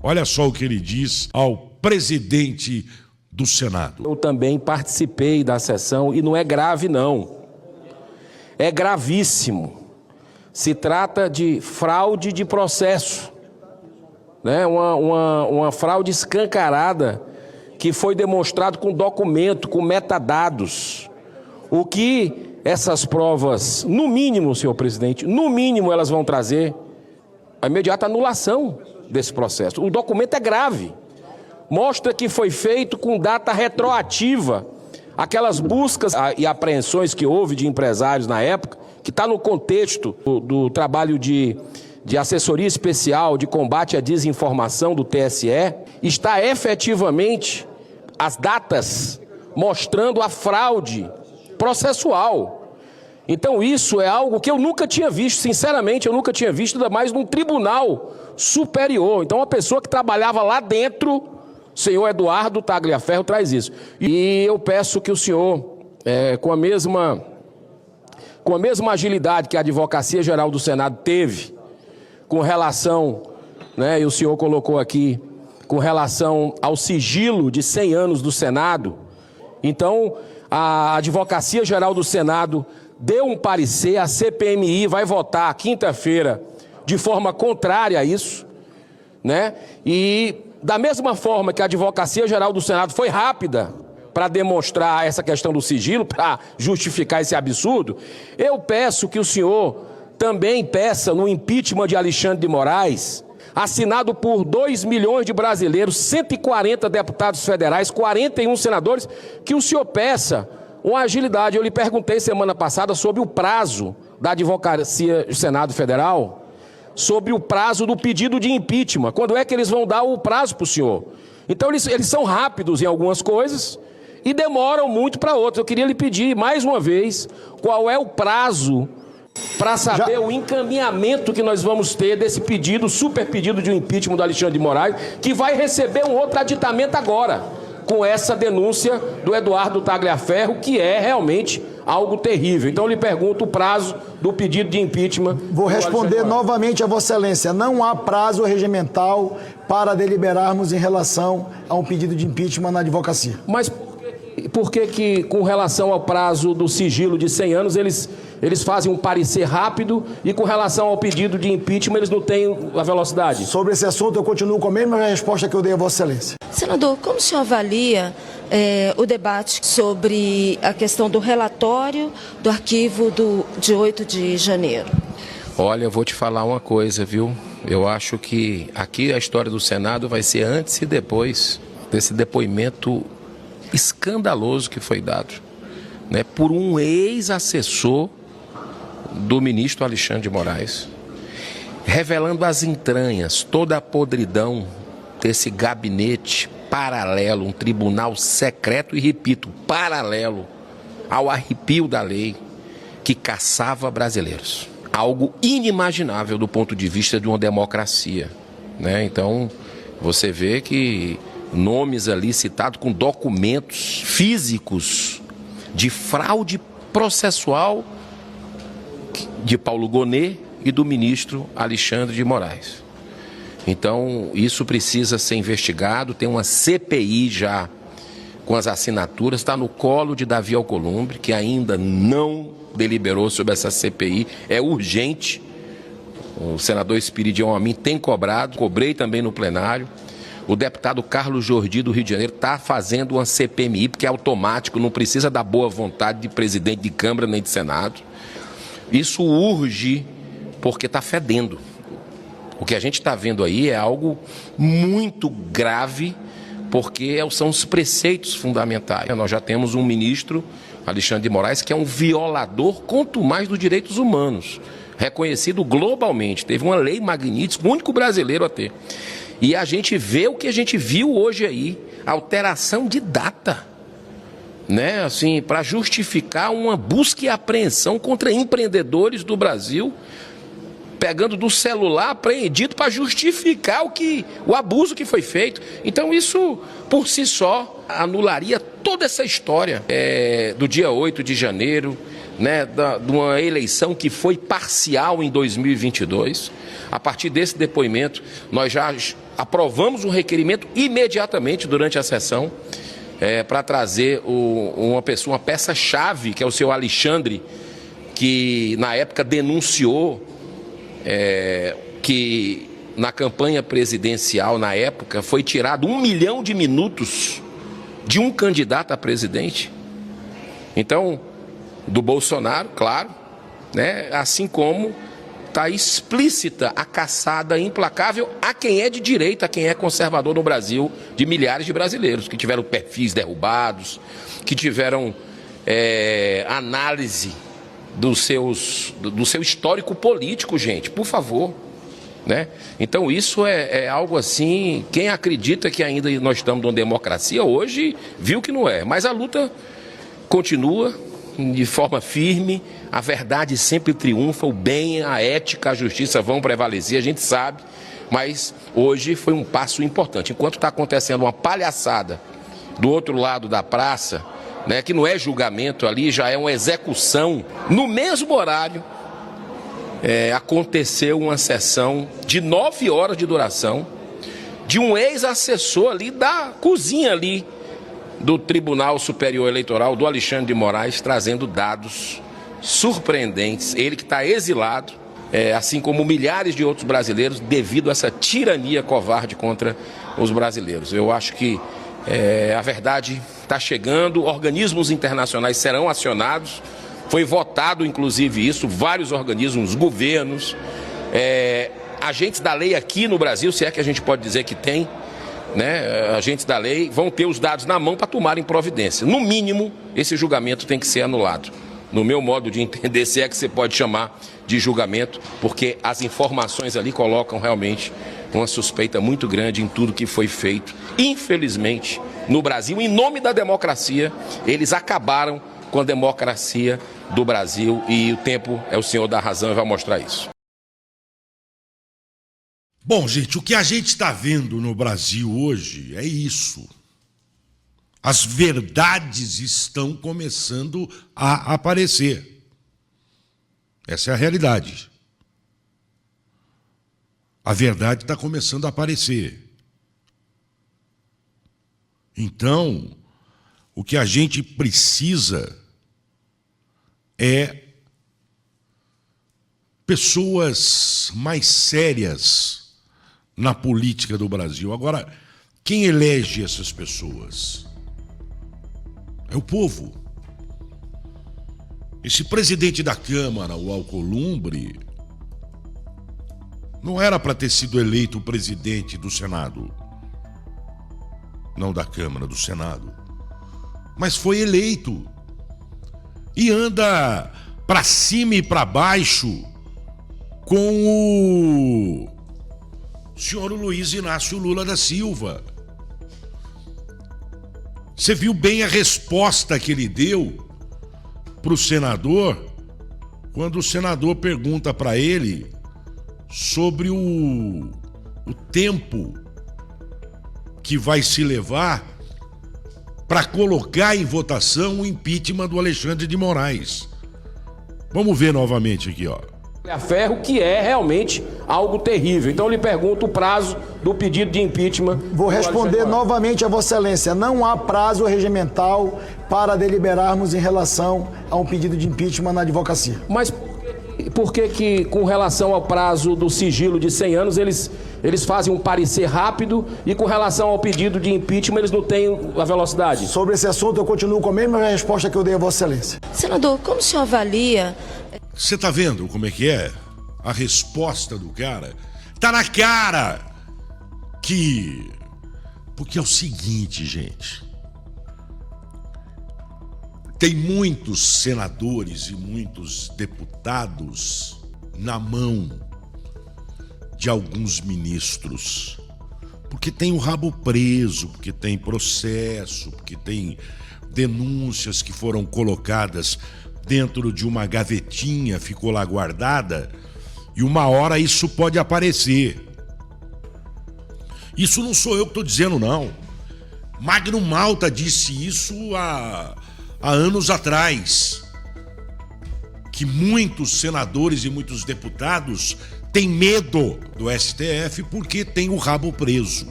Olha só o que ele diz ao presidente do Senado. Eu também participei da sessão e não é grave, não. É gravíssimo. Se trata de fraude de processo, né? Uma fraude escancarada que foi demonstrado com documento, com metadados. O que essas provas, no mínimo, senhor presidente, no mínimo elas vão trazer a imediata anulação desse processo. O documento é grave. Mostra que foi feito com data retroativa. Aquelas buscas e apreensões que houve de empresários na época, que está no contexto do trabalho de assessoria especial de combate à desinformação do TSE, está efetivamente as datas mostrando a fraude processual. Então isso é algo que eu nunca tinha visto, sinceramente eu nunca tinha visto, ainda mais num tribunal superior. Então uma pessoa que trabalhava lá dentro, o senhor Eduardo Tagliaferro traz isso. E eu peço que o senhor, com a mesma agilidade que a Advocacia Geral do Senado teve, com relação, né, e o senhor colocou aqui, com relação ao sigilo de 100 anos do Senado, então a Advocacia Geral do Senado deu um parecer, a CPMI vai votar quinta-feira de forma contrária a isso, né? E da mesma forma que a Advocacia Geral do Senado foi rápida para demonstrar essa questão do sigilo, para justificar esse absurdo, eu peço que o senhor também peça no impeachment de Alexandre de Moraes, assinado por 2 milhões de brasileiros, 140 deputados federais, 41 senadores, que o senhor peça uma agilidade. Eu lhe perguntei semana passada sobre o prazo da Advocacia do Senado Federal, sobre o prazo do pedido de impeachment. Quando é que eles vão dar o prazo para o senhor? Então eles são rápidos em algumas coisas e demoram muito para outras. Eu queria lhe pedir mais uma vez qual é o prazo para saber o encaminhamento que nós vamos ter desse pedido, super pedido de um impeachment do Alexandre de Moraes, que vai receber um outro aditamento agora, com essa denúncia do Eduardo Tagliaferro, que é realmente algo terrível. Então eu lhe pergunto o prazo do pedido de impeachment. Vou responder novamente a Vossa Excelência. Não há prazo regimental para deliberarmos em relação a um pedido de impeachment na advocacia. Mas por que com relação ao prazo do sigilo de 100 anos, eles fazem um parecer rápido e com relação ao pedido de impeachment eles não têm a velocidade? Sobre esse assunto eu continuo com a mesma resposta que eu dei a Vossa Excelência. Senador, como o senhor avalia o debate sobre a questão do relatório do arquivo de 8 de janeiro? Olha, eu vou te falar uma coisa, viu? Eu acho que aqui a história do Senado vai ser antes e depois desse depoimento escandaloso que foi dado, né, por um ex-assessor do ministro Alexandre de Moraes, revelando as entranhas, toda a podridão desse gabinete paralelo, um tribunal secreto e, repito, paralelo ao arrepio da lei que caçava brasileiros. Algo inimaginável do ponto de vista de uma democracia, né? Então, você vê que nomes ali citados com documentos físicos de fraude processual de Paulo Gonet e do ministro Alexandre de Moraes. Então, isso precisa ser investigado, tem uma CPI já com as assinaturas, está no colo de Davi Alcolumbre, que ainda não deliberou sobre essa CPI, é urgente. O senador Espiridião Amin tem cobrado, cobrei também no plenário. O deputado Carlos Jordi do Rio de Janeiro está fazendo uma CPMI, porque é automático, não precisa da boa vontade de presidente de Câmara nem de Senado. Isso urge porque está fedendo. O que a gente está vendo aí é algo muito grave, porque são os preceitos fundamentais. Nós já temos um ministro, Alexandre de Moraes, que é um violador, quanto mais dos direitos humanos, reconhecido globalmente. Teve uma lei Magnitsky, o único brasileiro a ter. E a gente vê o que a gente viu hoje aí, alteração de data, né? Assim, para justificar uma busca e apreensão contra empreendedores do Brasil, pegando do celular apreendido para justificar o abuso que foi feito. Então isso, por si só, anularia toda essa história do dia 8 de janeiro, né, de uma eleição que foi parcial em 2022. A partir desse depoimento, nós já aprovamos um requerimento imediatamente durante a sessão para trazer uma peça-chave, que é o seu Alexandre, que na época denunciou que na campanha presidencial, na época, foi tirado 1 milhão de minutos de um candidato a presidente. Então, do Bolsonaro, claro, né? Assim como está explícita a caçada implacável a quem é de direita, a quem é conservador no Brasil, de milhares de brasileiros que tiveram perfis derrubados, que tiveram análise do seu histórico político, gente, por favor. Né? Então isso é algo assim, quem acredita que ainda nós estamos numa democracia hoje viu que não é, mas a luta continua de forma firme, a verdade sempre triunfa, o bem, a ética, a justiça vão prevalecer, a gente sabe, mas hoje foi um passo importante. Enquanto está acontecendo uma palhaçada do outro lado da praça, né, que não é julgamento ali, já é uma execução, no mesmo horário aconteceu uma sessão de 9 horas de duração de um ex-assessor ali da cozinha ali do Tribunal Superior Eleitoral, do Alexandre de Moraes, trazendo dados surpreendentes. Ele que está exilado, assim como milhares de outros brasileiros, devido a essa tirania covarde contra os brasileiros. Eu acho que a verdade está chegando, organismos internacionais serão acionados. Foi votado, inclusive, isso, vários organismos, governos, agentes da lei aqui no Brasil, se é que a gente pode dizer que tem, né? Agentes da lei vão ter os dados na mão para tomarem providência. No mínimo, esse julgamento tem que ser anulado. No meu modo de entender, se é que você pode chamar de julgamento, porque as informações ali colocam realmente uma suspeita muito grande em tudo que foi feito. Infelizmente, no Brasil, em nome da democracia, eles acabaram com a democracia do Brasil e o tempo é o senhor da razão e vai mostrar isso. Bom, gente, o que a gente está vendo no Brasil hoje é isso. As verdades estão começando a aparecer. Essa é a realidade. A verdade está começando a aparecer. Então, o que a gente precisa é pessoas mais sérias na política do Brasil. Agora, quem elege essas pessoas? É o povo. Esse presidente da Câmara, o Alcolumbre, não era para ter sido eleito o presidente do Senado. Não da Câmara, do Senado. Mas foi eleito. E anda para cima e para baixo com o senhor Luiz Inácio Lula da Silva. Você viu bem a resposta que ele deu para o senador, quando o senador pergunta para ele sobre o tempo que vai se levar para colocar em votação o impeachment do Alexandre de Moraes. Vamos ver novamente aqui, ó. A ferro, que é realmente algo terrível. Então eu lhe pergunto o prazo do pedido de impeachment. Vou responder novamente a Vossa Excelência. Não há prazo regimental para deliberarmos em relação a um pedido de impeachment na advocacia. Mas por que com relação ao prazo do sigilo de 100 anos, eles fazem um parecer rápido e com relação ao pedido de impeachment eles não têm a velocidade? Sobre esse assunto eu continuo com a mesma resposta que eu dei a Vossa Excelência. Senador, como o senhor avalia... Você tá vendo como é que é? A resposta do cara tá na cara que... Porque é o seguinte, gente. Tem muitos senadores e muitos deputados na mão de alguns ministros. Porque tem o rabo preso, porque tem processo, porque tem denúncias que foram colocadas dentro de uma gavetinha, ficou lá guardada, e uma hora isso pode aparecer. Isso não sou eu que estou dizendo, não. Magno Malta disse isso há anos atrás. que muitos senadores e muitos deputados têm medo do STF porque tem o rabo preso.